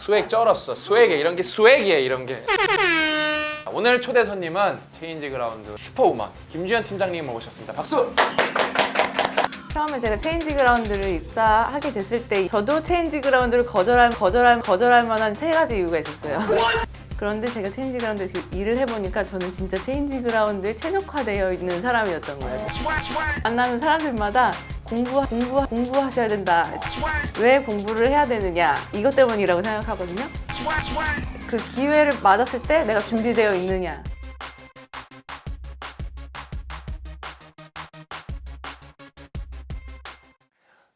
수액 쩔었어. 수액에 이런 게 수액이에 이런 게. 오늘 초대 손님은 체인지 그라운드 슈퍼우먼 김주현 팀장님을 모셨습니다. 박수! 처음에 제가 체인지 그라운드를 입사하게 됐을 때 저도 체인지 그라운드를 거절할 만한 세 가지 이유가 있었어요. 그런데 제가 체인지 그라운드에서 일을 해보니까 저는 진짜 체인지 그라운드에 최적화되어 있는 사람이었던 거예요. 만나는 사람들마다 공부하셔야 된다. 왜 공부를 해야 되느냐. 이것 때문이라고 생각하거든요. 그 기회를 맞았을 때 내가 준비되어 있느냐.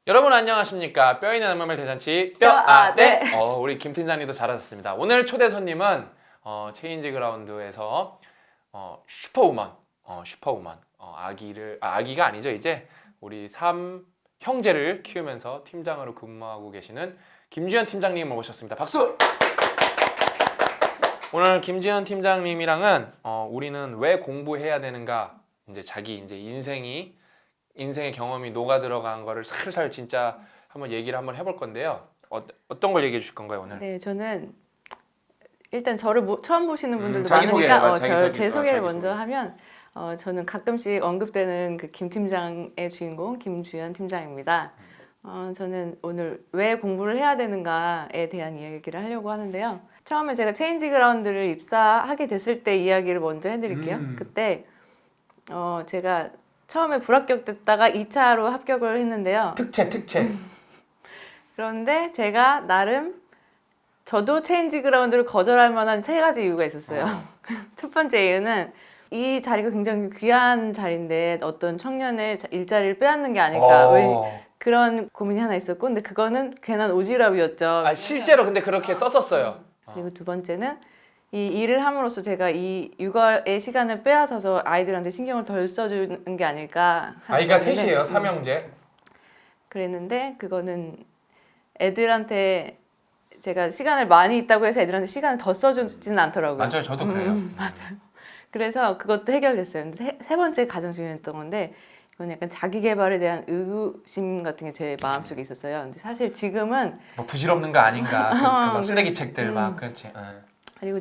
여러분 안녕하십니까? 뼈 있는 MMA 대잔치 뼈아대 우리 김 팀장님도 잘하셨습니다. 오늘 초대 손님은 체인지 그라운드에서 슈퍼우먼 아기가 아니죠. 이제 우리 3형제를 키우면서 팀장으로 근무하고 계시는 김주현 팀장님을 모셨습니다. 박수! 오늘 김주현 팀장님이랑은 우리는 왜 공부해야 되는가, 이제 자기 인생의 경험이 녹아 들어간 거를 살살 진짜 한번 얘기를 한번 해볼 건데요. 어떤 걸 얘기해 주실 건가요 오늘? 네, 저는 일단 저를 처음 보시는 분들도 자기소개, 많으니까 제 소개를 먼저 하면 저는 가끔씩 언급되는 그 김 팀장의 주인공 김주현 팀장입니다. 저는 오늘 왜 공부를 해야 되는가에 대한 이야기를 하려고 하는데요. 처음에 제가 체인지 그라운드를 입사하게 됐을 때 이야기를 먼저 해드릴게요. 그때 제가 처음에 불합격됐다가 2차로 합격을 했는데요. 특채. 그런데 제가 나름 저도 체인지 그라운드를 거절할 만한 세 가지 이유가 있었어요. 첫 번째 이유는 이 자리가 굉장히 귀한 자리인데 어떤 청년의 일자리를 빼앗는 게 아닐까. 그런 고민이 하나 있었고, 근데 그거는 괜한 오지랖이었죠. 실제로 근데 그렇게 썼었어요. 그리고 두 번째는 이 일을 함으로써 제가 이 육아의 시간을 빼앗아서 아이들한테 신경을 덜 써주는 게 아닐까. 아이가 셋이에요, 삼형제. 그랬는데 그거는 애들한테 제가 시간을 많이 있다고 해서 애들한테 시간을 더 써주지는 않더라고요. 맞아요, 저도 그래요. 맞아요. 그래서 그것도 해결됐어요. 근데 세 번째 가장 중요했던 건데 이건 약간 자기 개발에 대한 의구심 같은 게 제 마음속에 있었어요. 근데 사실 지금은 뭐 부질없는 거 아닌가, 그 쓰레기 책들 막 그렇지. 그리고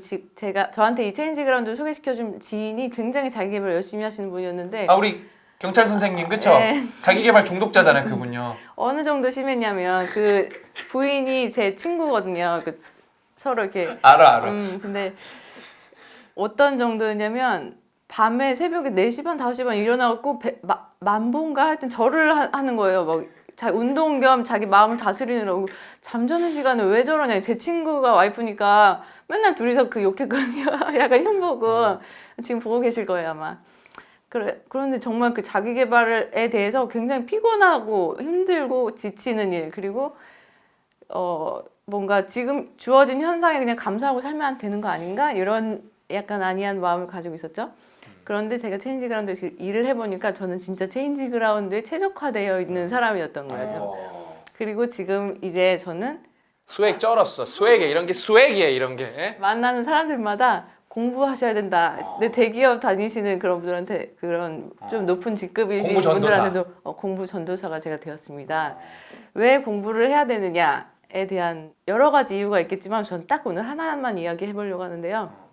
저한테 이 체인지 그라운드 소개시켜준 지인이 굉장히 자기 개발 열심히 하시는 분이었는데 우리 경찰 선생님 그쵸? 네. 자기 개발 중독자잖아요, 그분요. 어느 정도 심했냐면 그 부인이 제 친구거든요. 서로 이렇게 알아. 근데 어떤 정도였냐면 밤에 새벽에 4시 반, 5시 반 일어나갖고 만보인가 하여튼 절을 하는 거예요. 막 운동 겸 자기 마음을 다스리느라고 잠자는 시간에 왜 저러냐. 제 친구가 와이프니까 맨날 둘이서 그 욕했거든요. 약간 흉보고 지금 보고 계실 거예요 아마. 그런데 정말 그 자기 개발에 대해서 굉장히 피곤하고 힘들고 지치는 일, 그리고 뭔가 지금 주어진 현상에 그냥 감사하고 살면 되는 거 아닌가, 이런 약간 안이한 마음을 가지고 있었죠. 그런데 제가 체인지 그라운드에서 일을 해보니까 저는 진짜 체인지 그라운드에 최적화되어 있는 사람이었던 거예요. 그리고 지금 이제 저는 수액 쩔었어. 수액에 이런 게 수액이에 이런 게. 만나는 사람들마다 공부하셔야 된다. 근데 대기업 다니시는 그런 분들한테, 그런 좀 높은 직급이신 분들한테도 공부 전도사가 제가 되었습니다. 왜 공부를 해야 되느냐에 대한 여러 가지 이유가 있겠지만 저는 딱 오늘 하나만 이야기해 보려고 하는데요.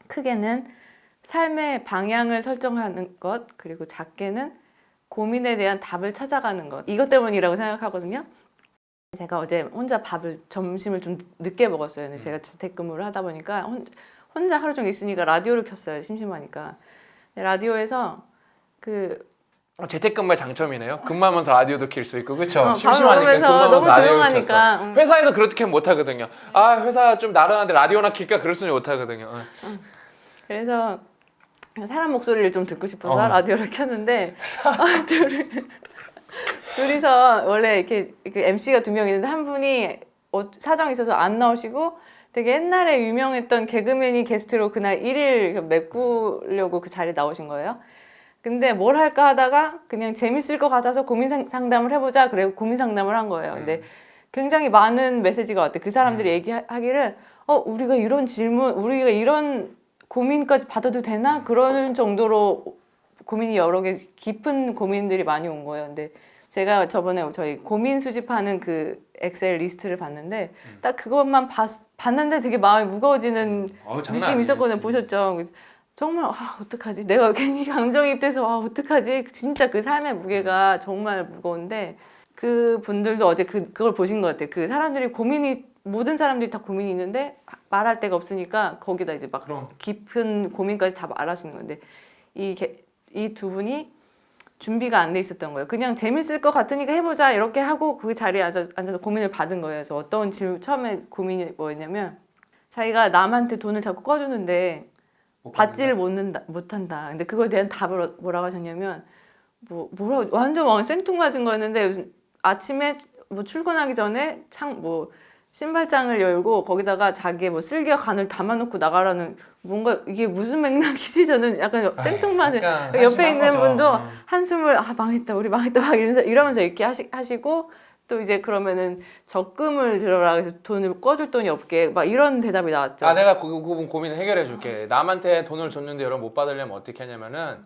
크게는 삶의 방향을 설정하는 것, 그리고 작게는 고민에 대한 답을 찾아가는 것, 이것 때문이라고 생각하거든요. 제가 어제 혼자 점심을 좀 늦게 먹었어요. 근데 제가 재택근무를 하다 보니까 혼자 하루 종일 있으니까 라디오를 켰어요. 심심하니까. 라디오에서 재택근무의 장점이네요. 근무하면서 라디오도 킬 수 있고, 그렇죠? 심심하니까 근무하면서 너무 조용하니까. 회사에서 그렇게 못 하거든요. 회사 좀 나른한데 라디오나 킬까 그럴 수는 못 하거든요. 그래서 사람 목소리를 좀 듣고 싶어서 라디오를 켰는데 둘이서 원래 이렇게 MC가 2명 있는데 한 분이 사정이 있어서 안 나오시고 되게 옛날에 유명했던 개그맨이 게스트로 그날 1일 메꾸려고 그 자리에 나오신 거예요. 근데 뭘 할까 하다가 그냥 재밌을 것 같아서 고민 상담을 해보자. 그래 고민 상담을 한 거예요. 근데 굉장히 많은 메시지가 왔대. 그 사람들이 얘기하기를 우리가 이런 질문, 우리가 이런 고민까지 받아도 되나? 그런 정도로 고민이 여러 개, 깊은 고민들이 많이 온 거예요. 근데 제가 저번에 저희 고민 수집하는 그 엑셀 리스트를 봤는데 딱 그것만 봤는데 되게 마음이 무거워지는 장난 느낌이 아니에요. 있었거든요. 보셨죠? 정말 어떡하지? 내가 괜히 감정이입돼서 어떡하지? 진짜 그 삶의 무게가 정말 무거운데 그 분들도 어제 그걸 보신 것 같아요. 그 사람들이 모든 사람들이 다 고민이 있는데 말할 데가 없으니까 거기다 이제 막 그럼. 깊은 고민까지 다 말하시는 건데 이 두 분이 준비가 안 돼 있었던 거예요. 그냥 재밌을 것 같으니까 해보자 이렇게 하고 그 자리에 앉아서 고민을 받은 거예요. 그래서 어떤 처음에 고민이 뭐였냐면 자기가 남한테 돈을 자꾸 꺼주는데 받지를 못한다. 근데 그거에 대한 답을 뭐라고 하셨냐면 완전 생뚱맞은 거였는데 요즘 아침에 뭐 출근하기 전에 신발장을 열고 거기다가 자기의 뭐 쓸개와 간을 담아놓고 나가라는 뭔가 이게 무슨 맥락이지? 저는 약간 생뚱맞은 옆에 있는 분도 한숨을 망했다 우리 망했다 막 이러면서 이렇게 하시고 또 이제 그러면은 적금을 들어라 그래서 돈을 꺼줄 돈이 없게 막 이런 대답이 나왔죠. 내가 그 부분 고민을 해결해 줄게. 남한테 돈을 줬는데 여러분 못 받으려면 어떻게 하냐면은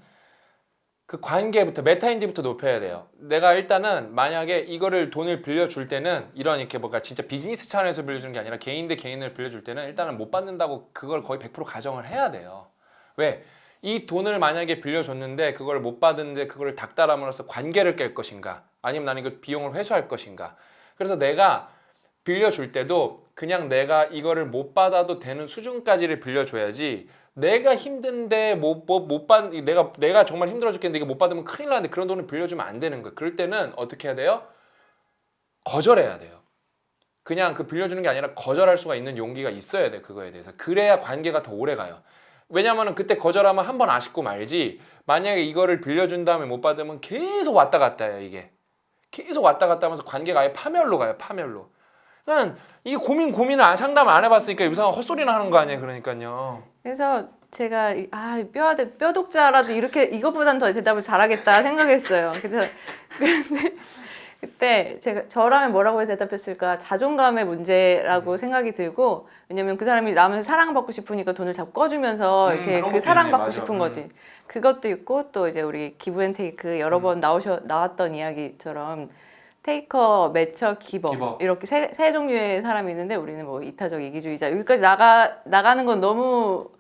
그 관계부터 메타인지부터 높여야 돼요. 내가 일단은 만약에 이거를 돈을 빌려줄 때는 이렇게 뭔가 진짜 비즈니스 차원에서 빌려주는 게 아니라 개인 대 개인을 빌려줄 때는 일단은 못 받는다고 그걸 거의 100% 가정을 해야 돼요. 왜? 이 돈을 만약에 빌려줬는데 그걸 못 받는데 그걸 닥달함으로써 관계를 깰 것인가? 아니면 나는 이거 비용을 회수할 것인가? 그래서 내가 빌려줄 때도 그냥 내가 이거를 못 받아도 되는 수준까지를 빌려줘야지 내가 힘든데 내가 정말 힘들어 죽겠는데 이거 못 받으면 큰일 나는데 그런 돈을 빌려주면 안 되는 거예요. 그럴 때는 어떻게 해야 돼요? 거절해야 돼요. 그냥 그 빌려주는 게 아니라 거절할 수가 있는 용기가 있어야 돼. 그거에 대해서. 그래야 관계가 더 오래 가요. 왜냐면은 그때 거절하면 한 번 아쉽고 말지 만약에 이거를 빌려준 다음에 못 받으면 계속 왔다 갔다 해요. 이게 계속 왔다 갔다 하면서 관계가 아예 파멸로 가요. 파멸로. 그러니까 이 고민을 상담 안 해봤으니까 이상한 헛소리나 하는 거 아니에요. 그러니까요. 그래서 제가 뼈독자라도 이렇게 이것보단 더 대답을 잘하겠다 생각했어요. 그런데 그때 저라면 뭐라고 대답했을까? 자존감의 문제라고 생각이 들고 왜냐면 그 사람이 남을 사랑받고 싶으니까 돈을 자꾸 꺼주면서 이렇게 그 사랑받고 싶은 거지. 그것도 있고 또 이제 우리 기브앤테이크 여러 번 나왔던 이야기처럼 테이커, 매처, 기버 이렇게 세 종류의 사람이 있는데 우리는 뭐 이타적 이기주의자 여기까지 나가는 건 너무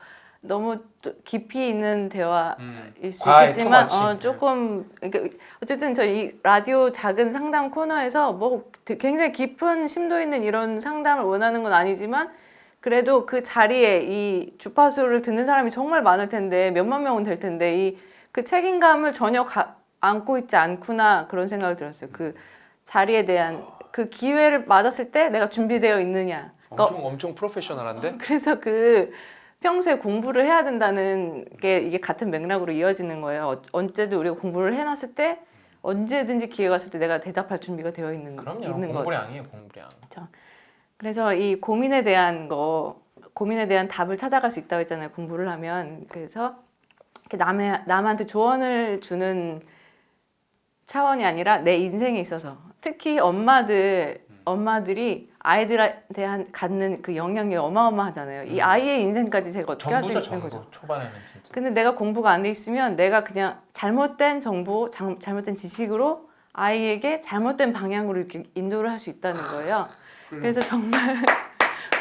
깊이 있는 대화일 수 있겠지만 조금 그러니까 어쨌든 저희 라디오 작은 상담 코너에서 뭐 굉장히 깊은 심도 있는 이런 상담을 원하는 건 아니지만 그래도 그 자리에 이 주파수를 듣는 사람이 정말 많을 텐데 몇만 명은 될 텐데 그 책임감을 전혀 안고 있지 않구나 그런 생각을 들었어요. 그 자리에 대한 그 기회를 맞았을 때 내가 준비되어 있느냐. 엄청 프로페셔널한데? 그래서 평소에 공부를 해야 된다는 게 이게 같은 맥락으로 이어지는 거예요. 언제든 우리가 공부를 해놨을 때 언제든지 기회가 왔을 때 내가 대답할 준비가 되어 있는 것. 공부량이에요, 공부량. 그렇죠. 그래서 이 고민에 대한 답을 찾아갈 수 있다고 했잖아요. 공부를 하면. 그래서 남한테 조언을 주는 차원이 아니라 내 인생에 있어서 특히 엄마들이 아이들한테 갖는 그 영향력이 어마어마하잖아요. 이 아이의 인생까지 제가 어떻게 할 수 있는 거죠. 초반에는 진짜. 근데 내가 공부가 안 돼 있으면 내가 그냥 잘못된 정보, 잘못된 지식으로 아이에게 잘못된 방향으로 이렇게 인도를 할 수 있다는 거예요. 그래서 정말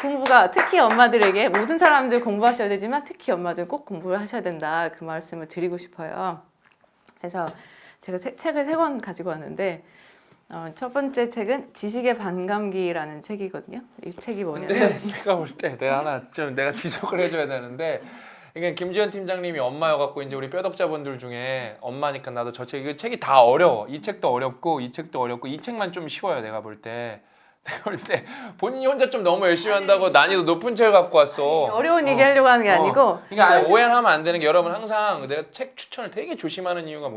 공부가 특히 엄마들에게 모든 사람들 공부하셔야 되지만 특히 엄마들 꼭 공부를 하셔야 된다. 그 말씀을 드리고 싶어요. 그래서 제가 책을 3권 가지고 왔는데 첫 번째 책은 지식의 반감기라는 책이거든요. 이 책이 뭐냐면 내가 볼 때 내가 지적을 해줘야 되는데 그러니까 김지현 팀장님이 엄마여갖고 이제 우리 뼈덕자분들 중에 엄마니까 나도 이 책이 다 어려워. 이 책도 어렵고 이 책도 어렵고 이 책만 좀 쉬워요. 내가 볼 때 본인이 혼자 좀 너무 열심히 한다고 난이도 높은 책을 갖고 왔어. 어려운 얘기 하려고 하는 게 아니고 그러니까 오해하면 안 되는 게 여러분 항상 내가 책 추천을 되게 조심하는 이유가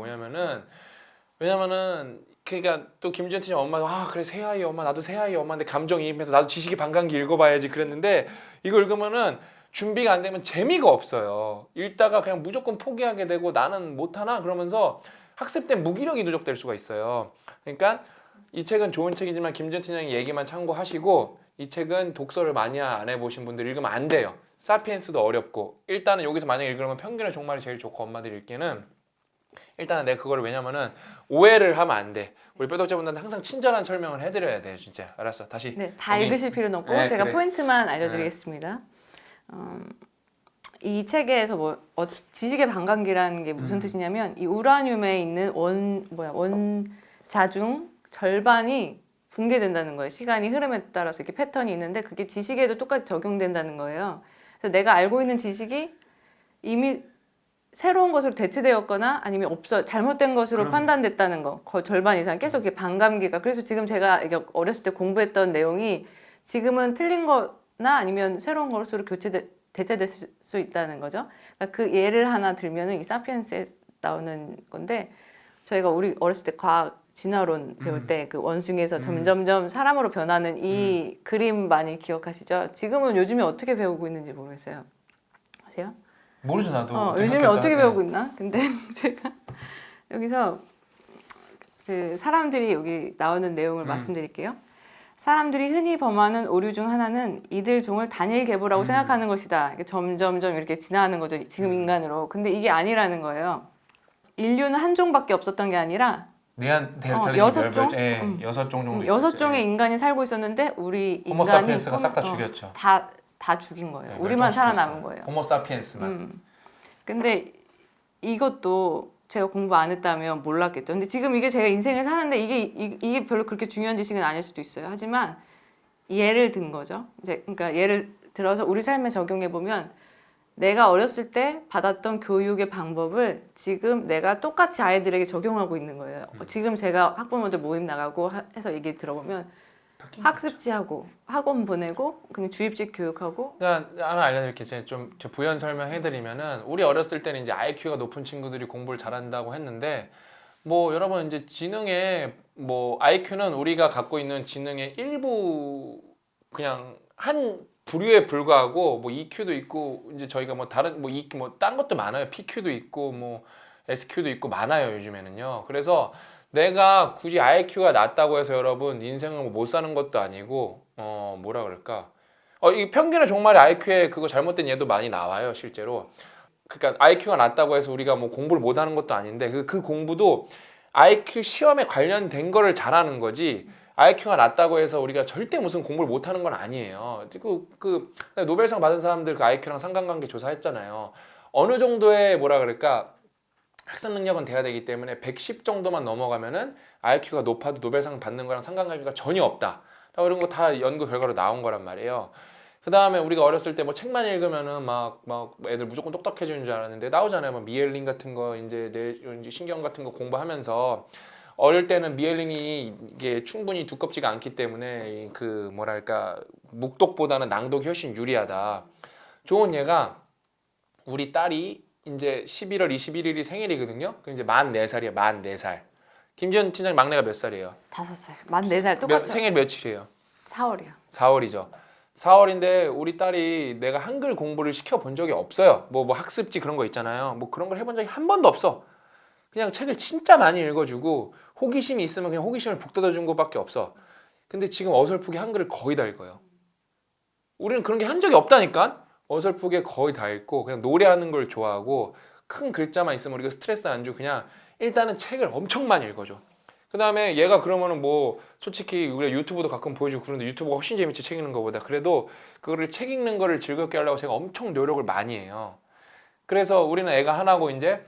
왜냐면은 그러니까 또 김지현 팀장 엄마도 그래 새아이 엄마 나도 새아이 엄마인데 감정이입해서 나도 지식의 반감기 읽어봐야지 그랬는데 이거 읽으면은 준비가 안 되면 재미가 없어요. 읽다가 그냥 무조건 포기하게 되고 나는 못하나 그러면서 학습된 무기력이 누적될 수가 있어요. 그러니까 이 책은 좋은 책이지만 김지현 팀장님 얘기만 참고하시고 이 책은 독서를 많이 안 해보신 분들 읽으면 안 돼요. 사피엔스도 어렵고 일단은 여기서 만약에 읽으면 평균의 종말이 제일 좋고 엄마들이 읽기는 일단은 내가 그거를 왜냐면은 오해를 하면 안 돼. 우리 뼈독자분들한테 항상 친절한 설명을 해드려야 돼요, 진짜. 알았어. 다시. 네, 다 여기. 읽으실 필요는 없고 네, 제가 그래. 포인트만 알려드리겠습니다. 이 책에서 지식의 반감기라는 게 무슨 뜻이냐면 이 우라늄에 있는 원자 중 절반이 붕괴된다는 거예요. 시간이 흐름에 따라서 이렇게 패턴이 있는데 그게 지식에도 똑같이 적용된다는 거예요. 그래서 내가 알고 있는 지식이 이미 새로운 것으로 대체되었거나 아니면 잘못된 것으로 판단됐다는 거. 거의 절반 이상 계속 이렇게 반감기가. 그래서 지금 제가 이게 어렸을 때 공부했던 내용이 지금은 틀린 거나 아니면 새로운 것으로 대체될 수 있다는 거죠. 그러니까 그 예를 하나 들면은 이 사피엔스에 나오는 건데 저희가 우리 어렸을 때 과학 진화론 배울 때 그 원숭이에서 점점점 사람으로 변하는 이 그림 많이 기억하시죠? 지금은 요즘에 어떻게 배우고 있는지 모르겠어요. 아세요? 모르죠, 나도. 요즘에 어떻게 배우고 있나? 근데 제가 여기서 그 사람들이 여기 나오는 내용을 말씀드릴게요. 사람들이 흔히 범하는 오류 중 하나는 이들 종을 단일 계보라고 생각하는 것이다. 이게 점점점 이렇게 진화하는 거죠. 지금 인간으로. 근데 이게 아니라는 거예요. 인류는 한 종밖에 없었던 게 아니라 여섯 종? 6종 정도 여섯 있었죠. 종의 인간이 살고 있었는데 우리 호모 인간이 사피엔스가 싹 다 죽였죠. 다 죽인 거예요. 네, 우리만 멸종시켰어요. 살아남은 거예요. 호모 사피엔스만. 근데 이것도 제가 공부 안 했다면 몰랐겠죠. 근데 지금 이게 제가 인생을 사는데 이게 별로 그렇게 중요한 지식은 아닐 수도 있어요. 하지만 예를 든 거죠. 그러니까 예를 들어서 우리 삶에 적용해 보면 내가 어렸을 때 받았던 교육의 방법을 지금 내가 똑같이 아이들에게 적용하고 있는 거예요. 지금 제가 학부모들 모임 나가고 해서 얘기 들어보면 학습지하고 학원 보내고 그냥 주입식 교육하고. 그냥 하나 알려드릴게요. 제가 좀 부연 설명해드리면은 우리 어렸을 때는 이제 IQ가 높은 친구들이 공부를 잘한다고 했는데 뭐 여러분 이제 지능의 뭐 IQ는 우리가 갖고 있는 지능의 일부 그냥 한 부류에 불과하고 뭐 EQ도 있고 이제 저희가 뭐 다른 뭐 EQ 뭐 딴 것도 많아요. PQ도 있고 뭐 SQ도 있고 많아요 요즘에는요. 그래서 내가 굳이 IQ가 낮다고 해서 여러분 인생을 못 사는 것도 아니고 뭐라 그럴까 이 평균의 종말의 IQ에 그거 잘못된 예도 많이 나와요 실제로. 그러니까 IQ가 낮다고 해서 우리가 뭐 공부를 못하는 것도 아닌데 그 공부도 IQ 시험에 관련된 거를 잘하는 거지 IQ가 낮다고 해서 우리가 절대 무슨 공부를 못하는 건 아니에요. 그 노벨상 받은 사람들 그 IQ랑 상관관계 조사했잖아요. 어느 정도의 뭐라 그럴까 학습 능력은 돼야 되기 때문에 110 정도만 넘어가면은 IQ가 높아도 노벨상 받는 거랑 상관관계가 전혀 없다. 이런 거 다 연구 결과로 나온 거란 말이에요. 그 다음에 우리가 어렸을 때 뭐 책만 읽으면은 막 애들 무조건 똑똑해지는 줄 알았는데 나오잖아요. 뭐 미엘린 같은 거 이제 신경 같은 거 공부하면서 어릴 때는 미엘린이 이게 충분히 두껍지가 않기 때문에 그 뭐랄까 묵독보다는 낭독이 훨씬 유리하다. 좋은 예가 우리 딸이 이제 11월 21일이 생일이거든요. 그 이제 44살이에요. 44살. 김지현 팀장님 막내가 몇 살이에요? 5살. 만 4살 똑같죠? 생일 며칠이에요? 4월이요. 4월이죠. 4월인데 우리 딸이 내가 한글 공부를 시켜본 적이 없어요. 뭐 학습지 그런 거 있잖아요. 뭐 그런 걸 해본 적이 한 번도 없어. 그냥 책을 진짜 많이 읽어주고 호기심이 있으면 그냥 호기심을 북돋아준 것밖에 없어. 근데 지금 어설프게 한글을 거의 다 읽어요. 우리는 그런 게 한 적이 없다니까. 어설프게 거의 다 읽고 그냥 노래하는 걸 좋아하고 큰 글자만 있으면 우리가 스트레스 안 주고 그냥 일단은 책을 엄청 많이 읽어줘. 그 다음에 얘가 그러면은 뭐 솔직히 우리가 유튜브도 가끔 보여주고 그러는데 유튜브가 훨씬 재밌지 책 읽는 거보다. 그래도 그거를 책 읽는 거를 즐겁게 하려고 제가 엄청 노력을 많이 해요. 그래서 우리는 애가 하나고 이제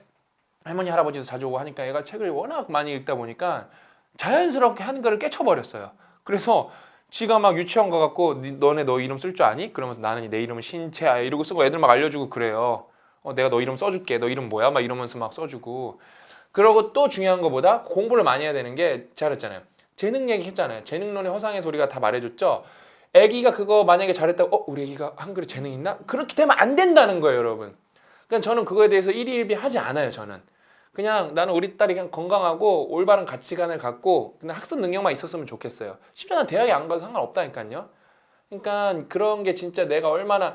할머니 할아버지도 자주 오고 하니까 얘가 책을 워낙 많이 읽다 보니까 자연스럽게 한글을 깨쳐버렸어요. 그래서 지가 막 유치원 가갖고 너네 너 이름 쓸 줄 아니? 그러면서 나는 내 이름은 신채야 이러고 쓰고 애들 막 알려주고 그래요. 내가 너 이름 써줄게. 너 이름 뭐야? 막 이러면서 막 써주고. 그러고 또 중요한 것보다 공부를 많이 해야 되는 게 잘했잖아요. 재능 얘기했잖아요. 재능론의 허상에서 우리가 다 말해줬죠. 애기가 그거 만약에 잘했다고 우리 애기가 한글에 재능 있나? 그렇게 되면 안 된다는 거예요, 여러분. 그러니까 저는 그거에 대해서 일희일비 하지 않아요, 저는. 그냥 나는 우리 딸이 그냥 건강하고 올바른 가치관을 갖고 그냥 학습 능력만 있었으면 좋겠어요. 심지어 난 대학에 안 가도 상관없다니까요. 그러니까 그런 게 진짜 내가 얼마나.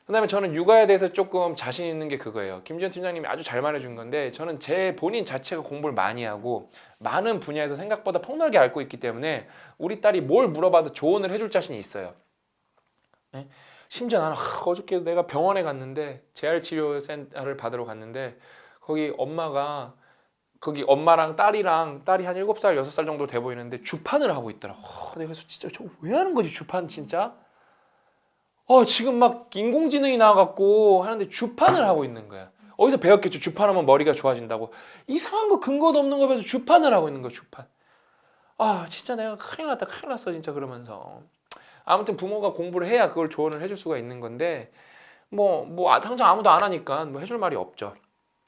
그다음에 저는 육아에 대해서 조금 자신 있는 게 그거예요. 김지현 팀장님이 아주 잘 말해준 건데 저는 제 본인 자체가 공부를 많이 하고 많은 분야에서 생각보다 폭넓게 앓고 있기 때문에 우리 딸이 뭘 물어봐도 조언을 해줄 자신이 있어요. 네? 심지어 나는 어저께 내가 병원에 갔는데 재활치료센터를 받으러 갔는데 거기 엄마가 거기 엄마랑 딸이 한 7살 6살 정도 돼 보이는데 주판을 하고 있더라. 내가 그래서 진짜 저 왜 하는 거지 주판 진짜? 지금 막 인공지능이 나와갖고 하는데 주판을 하고 있는 거야. 어디서 배웠겠죠. 주판하면 머리가 좋아진다고. 이상한 거 근거도 없는 거 배워서 주판을 하고 있는 거야 주판. 진짜 내가 큰일 났어 진짜 그러면서. 아무튼 부모가 공부를 해야 그걸 조언을 해줄 수가 있는 건데 당장 아무도 안 하니까 해줄 말이 없죠.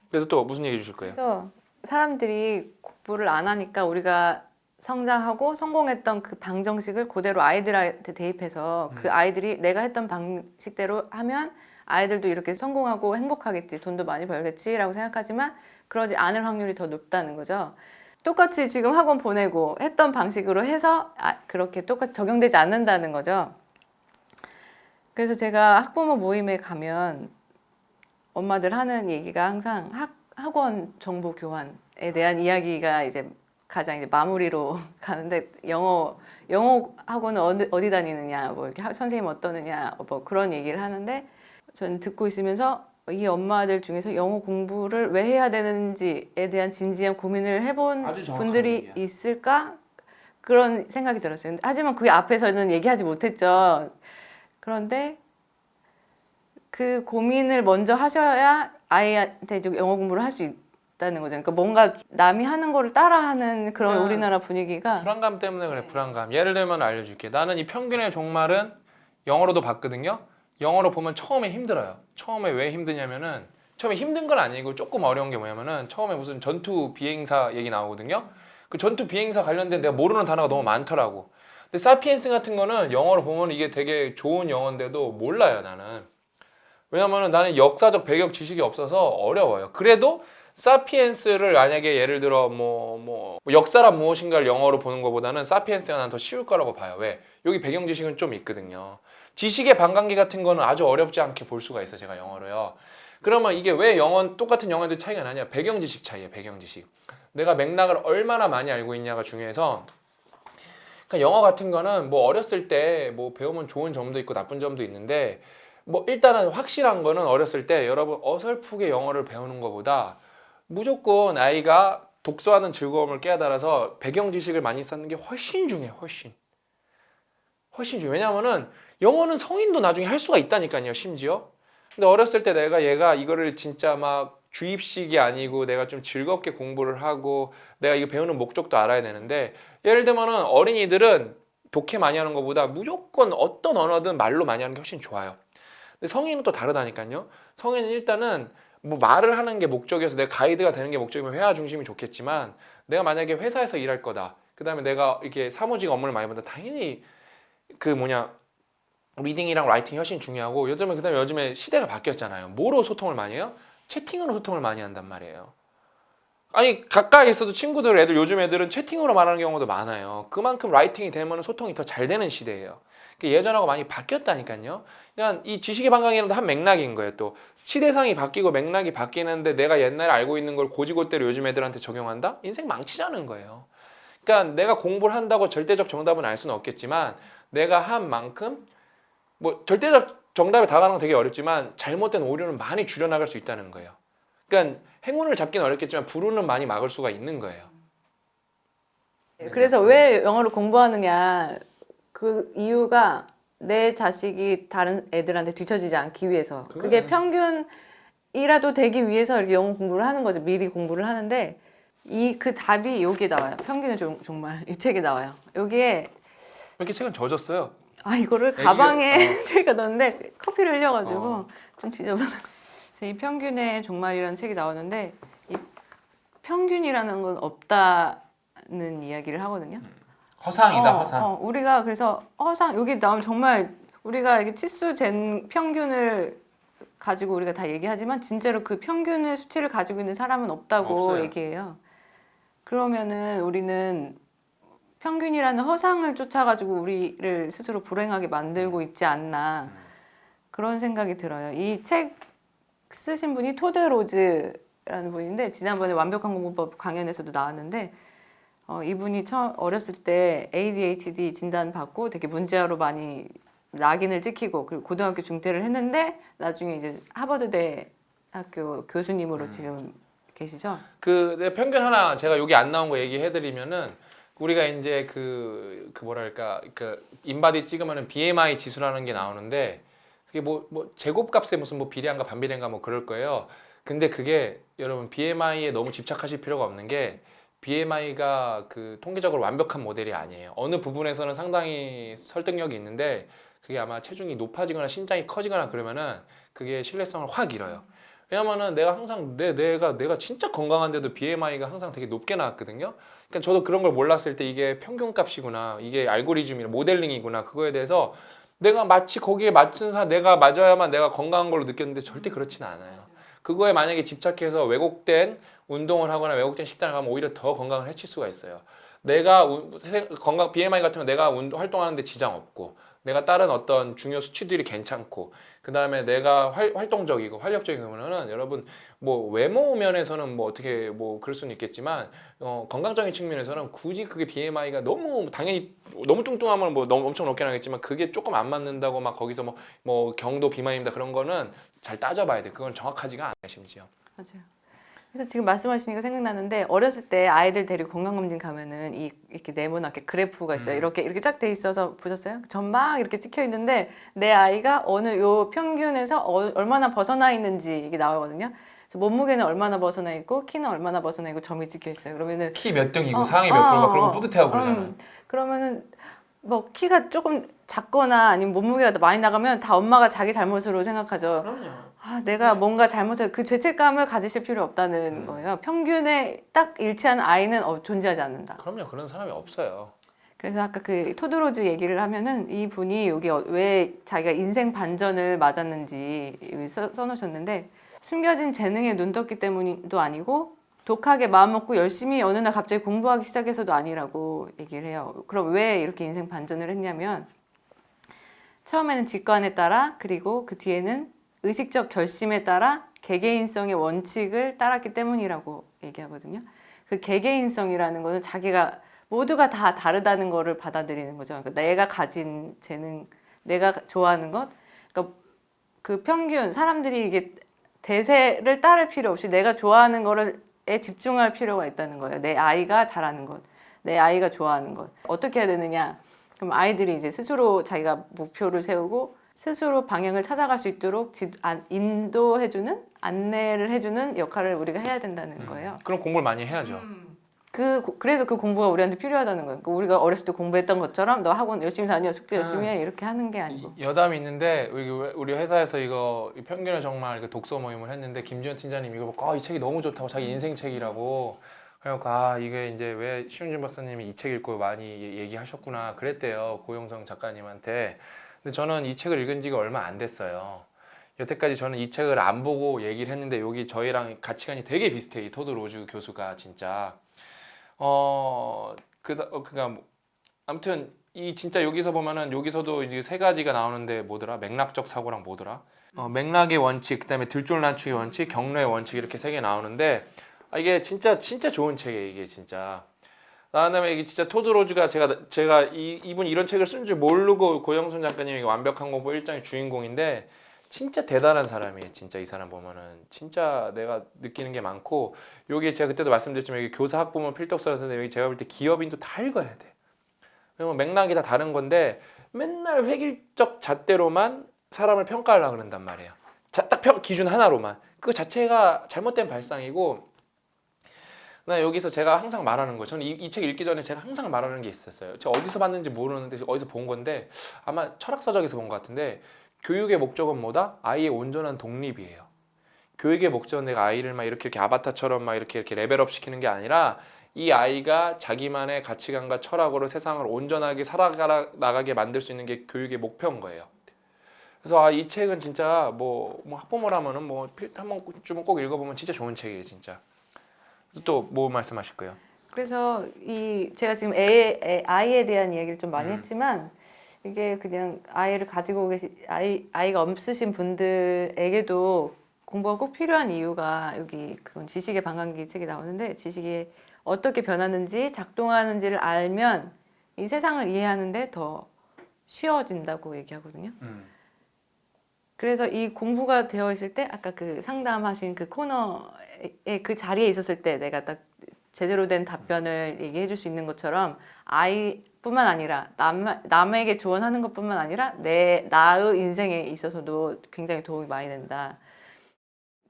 그래서 또 무슨 얘기 주실 거예요? 그래서 사람들이 공부를 안 하니까 우리가 성장하고 성공했던 그 방정식을 그대로 아이들한테 대입해서 그 아이들이 내가 했던 방식대로 하면 아이들도 이렇게 성공하고 행복하겠지, 돈도 많이 벌겠지라고 생각하지만 그러지 않을 확률이 더 높다는 거죠. 똑같이 지금 학원 보내고 했던 방식으로 해서 그렇게 똑같이 적용되지 않는다는 거죠. 그래서 제가 학부모 모임에 가면 엄마들 하는 얘기가 항상 학원 정보 교환에 대한 이야기가 이제 가장 이제 마무리로 가는데 영어 학원은 어디 다니느냐, 이렇게 선생님 어떠느냐, 그런 얘기를 하는데 저는 듣고 있으면서 이 엄마들 중에서 영어 공부를 왜 해야 되는지에 대한 진지한 고민을 해본 분들이 있을까? 그런 생각이 들었어요. 하지만 그 앞에서는 얘기하지 못했죠. 그런데 그 고민을 먼저 하셔야 아이한테 영어 공부를 할 수 있다는 거죠. 그러니까 뭔가 남이 하는 거를 따라하는 그런 우리나라 분위기가 불안감 때문에 그래. 불안감. 예를 들면 알려줄게. 나는 이 평균의 종말은 영어로도 봤거든요. 영어로 보면 처음에 힘들어요. 처음에 왜 힘드냐면은 처음에 힘든 건 아니고 조금 어려운 게 뭐냐면은 처음에 무슨 전투 비행사 얘기 나오거든요. 그 전투 비행사 관련된 내가 모르는 단어가 너무 많더라고. 근데 사피엔스 같은 거는 영어로 보면 이게 되게 좋은 영어인데도 몰라요, 나는. 왜냐면은 나는 역사적 배경 지식이 없어서 어려워요. 그래도 사피엔스를 만약에 예를 들어 역사란 무엇인가를 영어로 보는 것보다는 사피엔스가 난 더 쉬울 거라고 봐요. 왜? 여기 배경 지식은 좀 있거든요. 지식의 반감기 같은 거는 아주 어렵지 않게 볼 수가 있어요. 제가 영어로요. 그러면 이게 왜 똑같은 영어인데 차이가 나냐? 배경 지식 차이예요. 배경 지식. 내가 맥락을 얼마나 많이 알고 있냐가 중요해서 그러니까 영어 같은 거는 어렸을 때 배우면 좋은 점도 있고 나쁜 점도 있는데 일단은 확실한 거는 어렸을 때 여러분 어설프게 영어를 배우는 것보다 무조건 아이가 독서하는 즐거움을 깨달아서 배경 지식을 많이 쌓는 게 훨씬 중요해요. 훨씬 중요해요. 왜냐면은 영어는 성인도 나중에 할 수가 있다니까요. 심지어. 근데 어렸을 때 얘가 이거를 진짜 막 주입식이 아니고 내가 좀 즐겁게 공부를 하고 내가 이거 배우는 목적도 알아야 되는데 예를 들면은 어린이들은 독해 많이 하는 것보다 무조건 어떤 언어든 말로 많이 하는 게 훨씬 좋아요. 근데 성인은 또 다르다니까요. 성인은 일단은 말을 하는 게 목적이어서 내가 가이드가 되는 게 목적이면 회화 중심이 좋겠지만 내가 만약에 회사에서 일할 거다. 그 다음에 내가 이렇게 사무직 업무를 많이 본다. 당연히 리딩이랑 라이팅이 훨씬 중요하고 요즘에 시대가 바뀌었잖아요. 뭐로 소통을 많이 해요? 채팅으로 소통을 많이 한단 말이에요. 아니 가까이 있어도 애들 요즘 애들은 채팅으로 말하는 경우도 많아요. 그만큼 라이팅이 되면 소통이 더 잘 되는 시대예요. 예전하고 많이 바뀌었다니까요. 그냥 이 지식의 반강이라도 한 맥락인 거예요. 또 시대상이 바뀌고 맥락이 바뀌는데 내가 옛날에 알고 있는 걸 고지고대로 요즘 애들한테 적용한다? 인생 망치자는 거예요. 그러니까 내가 공부를 한다고 절대적 정답은 알 수는 없겠지만 내가 한 만큼 절대적 정답에 다가가는 건 되게 어렵지만 잘못된 오류는 많이 줄여나갈 수 있다는 거예요. 그러니까 행운을 잡기는 어렵겠지만 불운은 많이 막을 수가 있는 거예요. 그래서 왜 영어를 공부하느냐 그 이유가 내 자식이 다른 애들한테 뒤처지지 않기 위해서 그게 평균이라도 되기 위해서 이렇게 영어 공부를 하는 거죠. 미리 공부를 하는데 그 답이 여기에 나와요. 평균의 종말 이 책에 나와요. 여기에 왜 이렇게 책은 젖었어요? 이거를 가방에 제가 넣었는데 커피를 흘려가지고 좀 지저분해. 이 평균의 종말이라는 책이 나오는데 이 평균이라는 건 없다는 이야기를 하거든요. 허상이다. 허상. 우리가 그래서 허상 여기 나오면 정말 우리가 이게 치수 잰 평균을 가지고 우리가 다 얘기하지만 진짜로 그 평균의 수치를 가지고 있는 사람은 없다고 없어요. 얘기해요. 그러면은 우리는 평균이라는 허상을 쫓아가지고 우리를 스스로 불행하게 만들고 있지 않나 그런 생각이 들어요. 이 책 쓰신 분이 토드 로즈라는 분인데 지난번에 완벽한 공부법 강연에서도 나왔는데 이분이 어렸을 때 ADHD 진단 받고 되게 문제아로 많이 낙인을 찍히고 그리고 고등학교 중퇴를 했는데 나중에 이제 하버드대 학교 교수님으로 지금 계시죠? 내 편견 하나 제가 여기 안 나온 거 얘기해드리면은 우리가 이제 뭐랄까 인바디 찍으면은 BMI 지수라는 게 나오는데 그게 뭐 제곱값에 무슨 뭐 비례한가 반비례인가 뭐 그럴 거예요. 근데 그게 여러분 BMI에 너무 집착하실 필요가 없는 게 BMI가 통계적으로 완벽한 모델이 아니에요. 어느 부분에서는 상당히 설득력이 있는데 그게 아마 체중이 높아지거나 신장이 커지거나 그러면은 그게 신뢰성을 확 잃어요. 왜냐면은 내가 항상 내가 진짜 건강한데도 BMI가 항상 되게 높게 나왔거든요. 그러니까 저도 그런 걸 몰랐을 때 이게 평균값이구나, 이게 알고리즘이나 모델링이구나, 그거에 대해서 내가 마치 거기에 맞춘 내가 맞아야만 내가 건강한 걸로 느꼈는데 절대 그렇지는 않아요. 그거에 만약에 집착해서 왜곡된 운동을 하거나 왜곡된 식단을 하면 오히려 더 건강을 해칠 수가 있어요. 내가 건강 BMI 같은 건 내가 활동하는데 지장 없고 내가 다른 어떤 중요 수치들이 괜찮고 그 다음에 내가 활동적이고 활력적이면은 여러분 뭐 외모 면에서는 뭐 어떻게 뭐 그럴 수는 있겠지만 건강적인 측면에서는 굳이 그게 BMI가 너무 당연히 너무 뚱뚱하면 뭐 너무 엄청 높게 나겠지만 그게 조금 안 맞는다고 막 거기서 뭐 경도 비만입니다 그런 거는 잘 따져봐야 돼. 그건 정확하지가 않아요 심지어. 맞아요. 그래서 지금 말씀하시니까 생각나는데 어렸을 때 아이들 데리고 건강검진 가면은 이렇게 네모나게 그래프가 있어요. 이렇게 쫙 돼 있어서 보셨어요? 전막 이렇게 찍혀 있는데 내 아이가 어느 요 평균에서 얼마나 벗어나 있는지 이게 나오거든요. 그래서 몸무게는 얼마나 벗어나 있고 키는 얼마나 벗어나 있고 점이 찍혀 있어요. 그러면은 키 몇 등이고 상위 몇 프로가 그런 거 뿌듯해하고 그러잖아. 그러면은 뭐 키가 조금 작거나 아니면 몸무게가 더 많이 나가면 다 엄마가 자기 잘못으로 생각하죠. 그럼요. 내가 뭔가 잘못해서 그 죄책감을 가지실 필요 없다는 거예요. 평균에 딱 일치하는 아이는 존재하지 않는다. 그럼요. 그런 사람이 없어요. 그래서 아까 그 토드로즈 얘기를 하면은 이 분이 여기 왜 자기가 인생 반전을 맞았는지 여기 써놓으셨는데 숨겨진 재능에 눈 떴기 때문도 아니고 독하게 마음 먹고 열심히 어느 날 갑자기 공부하기 시작해서도 아니라고 얘기를 해요. 그럼 왜 이렇게 인생 반전을 했냐면 처음에는 직관에 따라 그리고 그 뒤에는 의식적 결심에 따라 개개인성의 원칙을 따랐기 때문이라고 얘기하거든요. 그 개개인성이라는 거는 자기가 모두가 다 다르다는 거를 받아들이는 거죠. 그러니까 내가 가진 재능, 내가 좋아하는 것, 그러니까 그 평균 사람들이 이게 대세를 따를 필요 없이 내가 좋아하는 거에 집중할 필요가 있다는 거예요. 내 아이가 잘하는 것, 내 아이가 좋아하는 것. 어떻게 해야 되느냐? 그럼 아이들이 이제 스스로 자기가 목표를 세우고 스스로 방향을 찾아갈 수 있도록 인도해주는, 안내를 해주는 역할을 우리가 해야 된다는 거예요. 그럼 공부를 많이 해야죠. 그래서 그 공부가 우리한테 필요하다는 거예요. 그러니까 우리가 어렸을 때 공부했던 것처럼 너 학원 열심히 다녀, 숙제 열심히 해 이렇게 하는 게 아니고. 여담이 있는데 우리 회사에서 이거 평균에 정말 독서 모임을 했는데 김지현 팀장님 이거 보고 이 책이 너무 좋다고 자기 인생 책이라고 그래갖고 이게 이제 왜 심윤준 박사님이 이 책 읽고 많이 얘기하셨구나 그랬대요 고영성 작가님한테. 근데 저는 이 책을 읽은 지가 얼마 안 됐어요. 여태까지 저는 이 책을 안 보고 얘기를 했는데 여기 저희랑 가치관이 되게 비슷해요. 이 토드 로즈 교수가 진짜 그니까 아무튼 이 진짜 여기서 보면은 여기서도 이제 세 가지가 나오는데 뭐더라? 맥락적 사고랑 뭐더라? 맥락의 원칙, 그다음에 들줄 낮추기 원칙, 경로의 원칙 이렇게 세 개 나오는데 이게 진짜 좋은 책이에요. 이게 진짜. 그다음에 이게 진짜 토드 로즈가 제가 이분 이런 책을 쓴 줄 모르고 고영선 작가님이 완벽한 공부 1장의 주인공인데 진짜 대단한 사람이에요. 진짜 이 사람 보면은 진짜 내가 느끼는 게 많고 여기 제가 그때도 말씀드렸지만 여기 교사 학부모 필독서라서 여기 제가 볼 때 기업인도 다 읽어야 돼. 왜냐면 맥락이 다 다른 건데 맨날 획일적 잣대로만 사람을 평가하려고 그런단 말이에요. 딱 기준 하나로만. 그 자체가 잘못된 발상이고 나 여기서 제가 항상 말하는 거 저는 이 책 읽기 전에 제가 항상 말하는 게 있었어요. 제가 어디서 봤는지 모르는데 어디서 본 건데 아마 철학서적에서 본 것 같은데 교육의 목적은 뭐다? 아이의 온전한 독립이에요. 교육의 목적은 내가 아이를 막 이렇게 아바타처럼 막 이렇게 레벨업 시키는 게 아니라 이 아이가 자기만의 가치관과 철학으로 세상을 온전하게 살아나가게 만들 수 있는 게 교육의 목표인 거예요. 그래서 이 책은 진짜 뭐 학부모라면은 한 번쯤은 꼭 읽어보면 진짜 좋은 책이에요, 진짜. 또 뭐 말씀하실 거예요? 그래서 제가 지금 아이에 대한 이야기를 좀 많이 했지만 이게 그냥 아이를 가지고 아이가 없으신 분들에게도 공부가 꼭 필요한 이유가 여기 그건 지식의 반감기 책에 나오는데 지식이 어떻게 변하는지 작동하는지를 알면 이 세상을 이해하는데 더 쉬워진다고 얘기하거든요. 그래서 이 공부가 되어 있을 때 아까 그 상담하신 그 코너에 그 자리에 있었을 때 내가 딱 제대로 된 답변을 얘기해 줄 수 있는 것처럼 아이뿐만 아니라 남에게 조언하는 것뿐만 아니라 나의 인생에 있어서도 굉장히 도움이 많이 된다.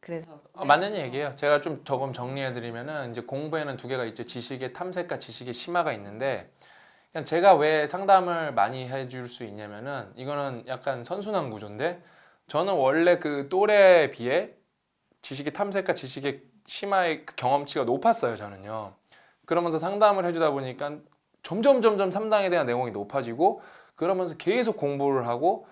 그래서 맞는 얘기예요. 제가 좀 조금 정리해드리면은 이제 공부에는 두 개가 있죠. 지식의 탐색과 지식의 심화가 있는데 그냥 제가 왜 상담을 많이 해줄 수 있냐면은 이거는 약간 선순환 구조인데 저는 원래 그 또래에 비해 지식의 탐색과 지식의 심화의 그 경험치가 높았어요. 저는요. 그러면서 상담을 해주다 보니까 점점 상담에 대한 내용이 높아지고 그러면서 계속 공부를 하고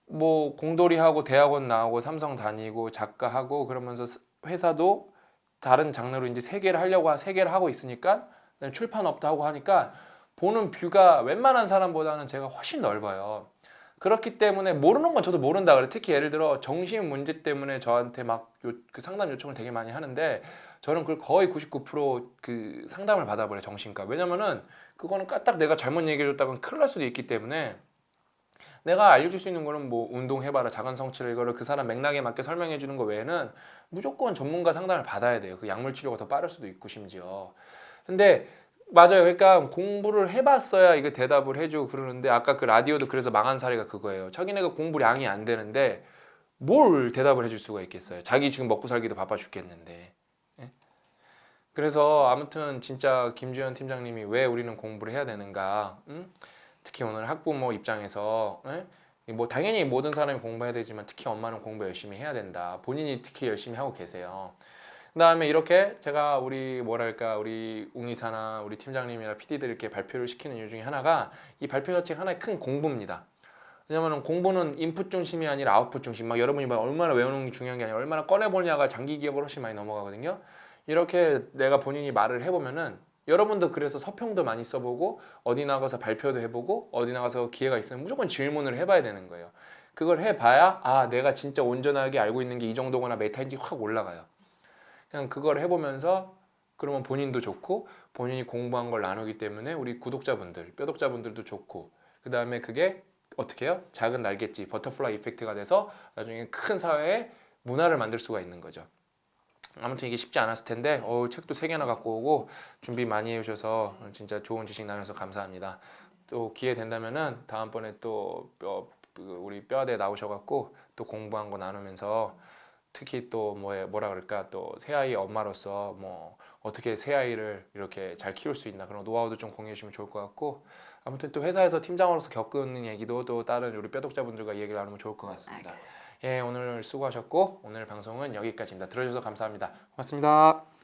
뭐 공돌이하고 대학원 나오고 삼성 다니고 작가하고 그러면서 회사도 다른 장르로 이제 세 개를 하고 있으니까 출판업도 하고 하니까 보는 뷰가 웬만한 사람보다는 제가 훨씬 넓어요. 그렇기 때문에 모르는 건 저도 모른다 그래. 특히 예를 들어 정신 문제 때문에 저한테 막 그 상담 요청을 되게 많이 하는데 저는 그걸 거의 99%그 상담을 받아버려요. 정신과. 왜냐면은 그거는 까딱 내가 잘못 얘기해줬다간 큰일 날 수도 있기 때문에 내가 알려줄 수 있는 거는 뭐 운동해봐라 작은 성취를 이거를 그 사람 맥락에 맞게 설명해 주는 거 외에는 무조건 전문가 상담을 받아야 돼요. 그 약물 치료가 더 빠를 수도 있고 심지어. 근데 맞아요. 그러니까 공부를 해봤어야 이거 대답을 해주고 그러는데 아까 그 라디오도 그래서 망한 사례가 그거예요. 자기네가 공부량이 안 되는데 뭘 대답을 해줄 수가 있겠어요. 자기 지금 먹고 살기도 바빠 죽겠는데. 예? 그래서 아무튼 진짜 김주현 팀장님이 왜 우리는 공부를 해야 되는가? 응? 특히 오늘 학부모 입장에서 뭐 당연히 모든 사람이 공부해야 되지만 특히 엄마는 공부 열심히 해야 된다. 본인이 특히 열심히 하고 계세요. 그다음에 이렇게 제가 우리 뭐랄까 우리 웅이사나 우리 팀장님이나 PD들 이렇게 발표를 시키는 이유 중에 하나가 이 발표 자체가 하나의 큰 공부입니다. 왜냐면 공부는 인풋 중심이 아니라 아웃풋 중심. 막 여러분이 막 얼마나 외우는 게 중요한 게 아니라 얼마나 꺼내보냐가 장기 기억을 훨씬 많이 넘어가거든요. 이렇게 내가 본인이 말을 해보면은 여러분도 그래서 서평도 많이 써보고 어디 나가서 발표도 해보고 어디 나가서 기회가 있으면 무조건 질문을 해봐야 되는 거예요. 그걸 해봐야 아 내가 진짜 온전하게 알고 있는 게 이 정도거나 메타인지 확 올라가요. 그냥 그걸 해보면서 그러면 본인도 좋고 본인이 공부한 걸 나누기 때문에 우리 구독자분들, 뼈독자분들도 좋고 그 다음에 그게 어떻게 해요? 작은 날갯짓, 버터플라이 이펙트가 돼서 나중에 큰 사회에 문화를 만들 수가 있는 거죠. 아무튼 이게 쉽지 않았을 텐데 책도 3개나 갖고 오고 준비 많이 해주셔서 진짜 좋은 지식 나눠서 감사합니다. 또 기회 된다면은 다음번에 또 우리 뼈대 나오셔갖고 또 공부한 거 나누면서 특히 또 뭐라 그럴까 또 새아이 엄마로서 뭐 어떻게 새아이를 이렇게 잘 키울 수 있나 그런 노하우도 좀 공유해 주시면 좋을 것 같고 아무튼 또 회사에서 팀장으로서 겪는 얘기도 또 다른 우리 뼈독자분들과 얘기를 나누면 좋을 것 같습니다. 예, 오늘 수고하셨고 오늘 방송은 여기까지입니다. 들어주셔서 감사합니다. 고맙습니다.